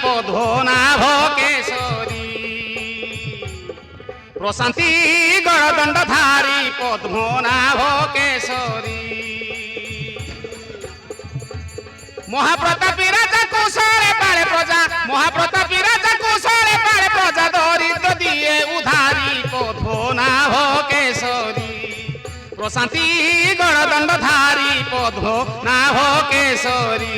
পদ্মনাভ কেশরী প্রশান্তি গড়দণ্ডধারী পদ্মনাভ কেশরী মহাপ্রতাপী রাজা কুশলে পালে প্রজা মহাপ্রতাপী রাজা কুশলে পালে প্রজা দরিদ্র দিয়ে উধারি পদ্মনাভ কেশরী প্রশান্তি গড়দণ্ডধারী পদ্মনাভ কেশরী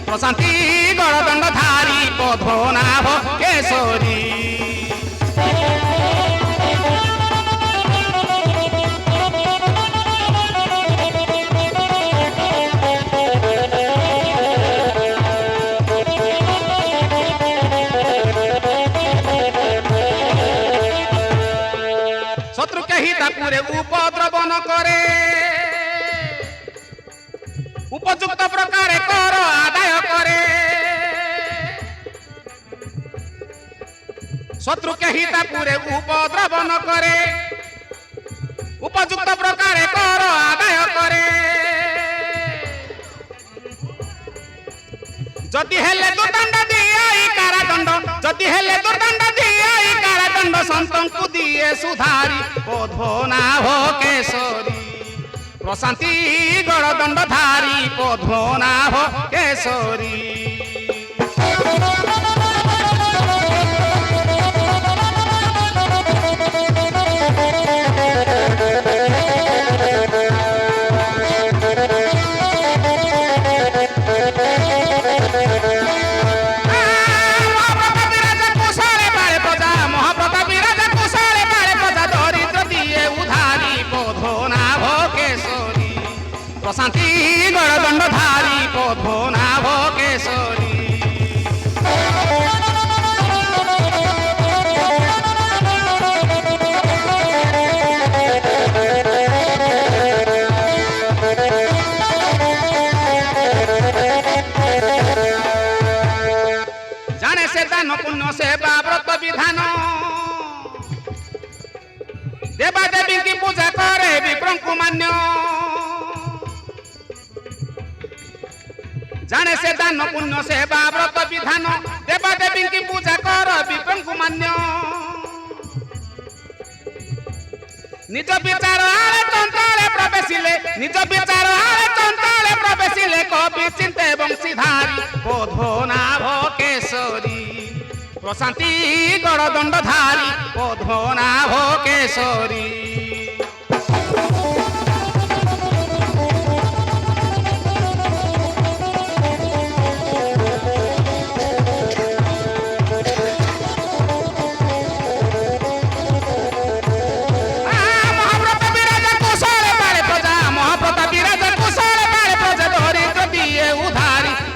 প্রশান্তি গড়দণ্ডধারী পদ্মনাভ কেশরী শত্রুকে হিতাপুরে উপদ্রবন করে উপযুক্ত প্রকারে কর আদায় করে শত্রুকে হিতাপুরে উপদ্রবন করে উপযুক্ত প্রকারে কর আদায় করে যদি হেলে দুদণ্ড দিয়াই কারাদণ্ড যদি হেলে দুদণ্ড দিয়াই কারাদণ্ড সন্তଙ୍କୁ দিয়ে সুধারি পদ্মনাভ কেশরী প্রশান্তি গড়দণ্ডধারী পদ্মনাভ কেশরী প্রশান্তি গড়দণ্ডধারী পদ্মনাভ কেশরী জানে সে দান পুণ্য সেবা ব্রত বিধান দেবা দেবী কি পূজা করে বিপ্রଙ୍କୁ মান্য জানে সে দান পুণ্য সেবা ব্রত বিধান দেবা দেবী কি পূজা কর বিপ্রଙ୍କୁ মান্য নিজ বিচার আরে তন্ত্রে প্রবেশিলে নিজ বিচার আরে তন্ত্রে প্রবেশিলে কবি চিন্তে বংশীধারী পদ্মনাভ কেশরী প্রশান্তি গড়দণ্ডধারী পদ্মনাভ কেশরী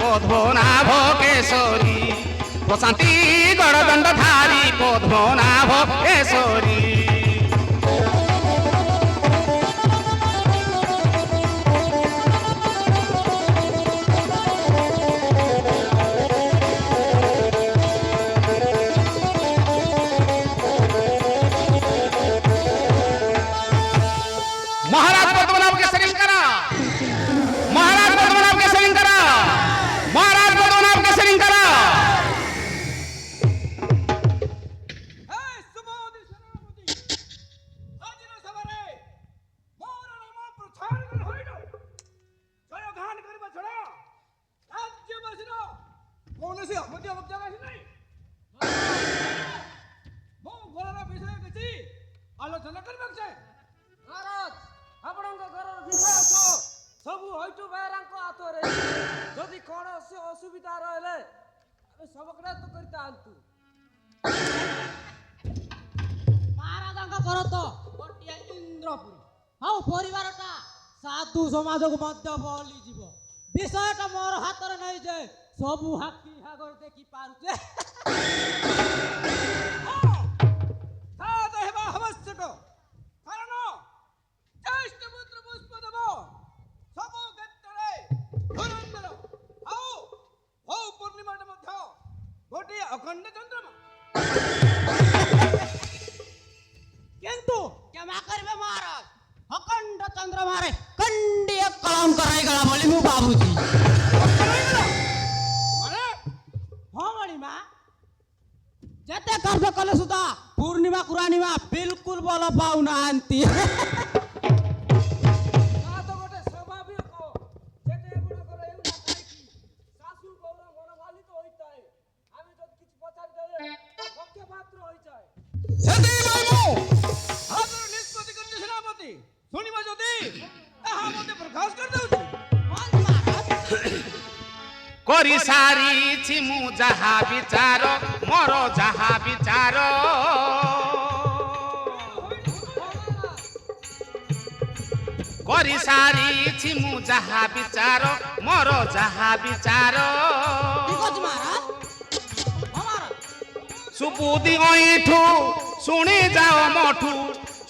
পদ্মনাভ কেশরী প্রশান্তি গড়দণ্ডধারী পদ্মনাভ কেশরী মহারাজ পদ্মনাভ কেশরী করা মহারাজ পদ্মনাভ কেশরী করা মহারাজ পদ্মনাভ কেশরী করা আলোচনা করবে মহারাজ আপনার ঘরের বিষয় সবু হইটু বেড়াঙ্ক হাতরে যদি কৌশি অসুবিধা রহলে আমি সবকটা তো করতে আনতু মহারাজাঙ্ক ঘর তো গোটিয়ে ইন্দ্রপুরী হাউ পরিবারটা সাধু সমাজক মধ্য বলি যাব বিষয়টা মোর হাতরে নাই যে সবু হাকি হাগর দেখি পারুছে সাধ হেবা আবশ্যক কারণ ଅଖଣ୍ଡ ଚନ୍ଦ୍ରମା। কিন্তু ক্ষমা করবে মহারাজ, অখণ্ড চন্দ্রমারে খণ্ডিয় কলঙ্ক রহিগলা বলি মু ভাবুছি। মানে ହଁ ମଣିମା, ଯେତେ କାର୍ଯ୍ୟ କଲେ ସୁଦ୍ଧା ପୂର୍ଣ୍ଣିମା କୁରାଣିମା ବିଲକୁଲ ଭଲ ପାଉନାହାନ୍ତି। ତା ତ ଗୋଟେ ସ୍ୱାଭାବିକ। ଯେତେ ଏଗୁଡ଼ାକର ଏଗୁଡ଼ା ଖାଇକି ଶାଶୁ ଗୌର ମନୋମାଳିତ ହୋଇଥାଏ। ଆମେ ଯଦି କିଛି ପଚାରିଦେଲେ ତା ପକ୍ଷପାତ୍ର ହୋଇଯାଏ। ସେଥିପାଇଁ ମୁଁ ହାତର ନିଷ୍ପତ୍ତି କରିଛି ସେନାପତି। ଶୁଣିବ ଯଦି ଏହା ମୋତେ ପ୍ରକାଶ କରିଦେଉଛି। କରି ସାରିଛି ମୁଁ ଯାହା ବିଚାର, ମୋର ଯାହା ବିଚାର। କରି ସାରିଛି ମୁଁ ଯାହା ବିଚାର, ମୋର ଯାହା ବିଚାର। ঠিক ଅଛି ମହାରାଜ। ହଁ ମହାରାଜ। ସୁବୁଦ୍ଧି ଅଇଠୁ ଶୁଣି ଯାଅ ମଠୁ,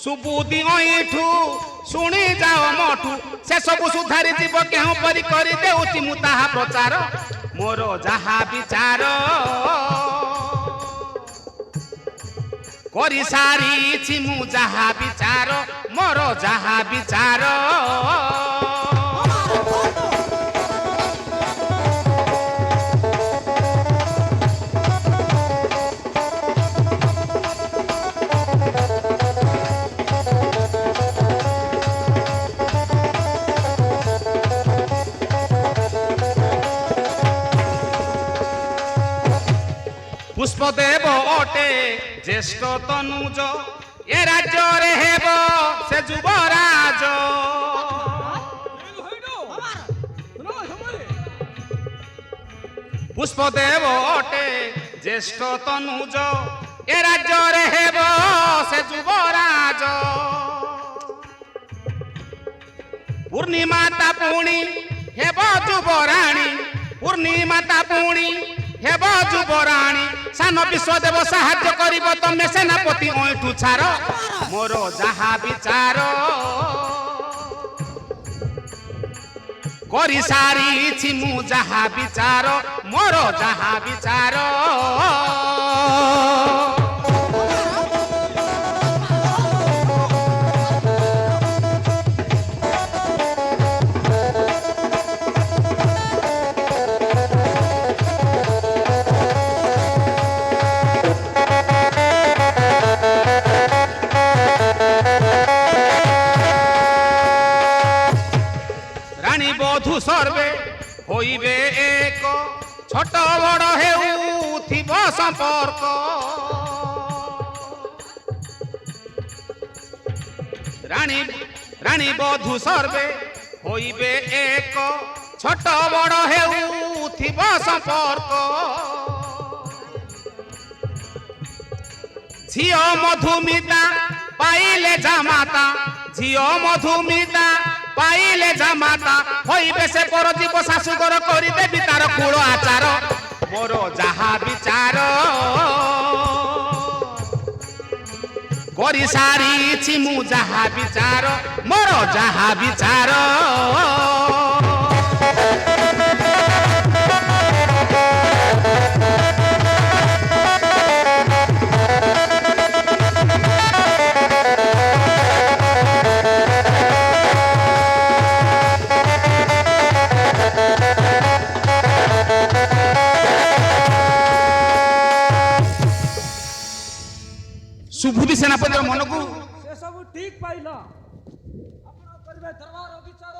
ସୁବୁଦ୍ଧି ଅଇଠୁ ଶୁଣି ଯାଅ ମଠୁ। ସେ ସବୁ ସୁଧାରି ଯିବ କେଉଁ ପରି କରି ଦେଉଛି ମୁଁ ତାହା ପ୍ରଚାର, ମୋର ଯାହା ବିଚାର। କରି ସାରିଛି ମୁଁ ଯାହା ବିଚାର, ମୋର ଯାହା ବିଚାର। পুষ্পদেব অটে জ্যেষ্ঠ তনুজ, এ রাজ্যরে হেব সে যুবরাজ। পুষ্পদেব অটে জ্যেষ্ঠ তনুজ, এ রাজ্যরে হেব সে যুবরাজ। পূর্ণিমাতা পুণি হেব যুবরাণী, পূর্ণিমাতা পুণি হেব যুবরাণী। সান বিশ্বদেব সাহায্য করিব তমে সেনাপতি অইঠু ছাড়, মোর যাহা বিচার। କରି ସାରିଛି ମୁଁ ଯାହା ବିଚାର, ମୋର ଯାହା ବିଚାର। রানী বধূ সর্বে হইবে এক, ছোট বড় হেউথিব সম্পর্ক। রানী বধূ সর্বে হইবে এক, ছোট বড় হেউথিব সম্পর্ক। ঝিও মধুমিতা পাইলে জামাতা, ঝিও মধুমিতা পাইলে জামাতা। হইবে সে পরজীব শাশুঘর করিদেবি তার কুল আচার, মোর যাহা বিচার। କରି ସାରିଛି ମୁଁ ଯାହା ବିଚାର, ମୋର ଯାହା ବିଚାର। ସୁବୁଦ୍ଧି ସେନାପତିର ମନକୁ ସେ ସବୁ ଠିକ ପାଇଲ। ଆପଣ କରିବେ ଦରବାର ବିଚାର।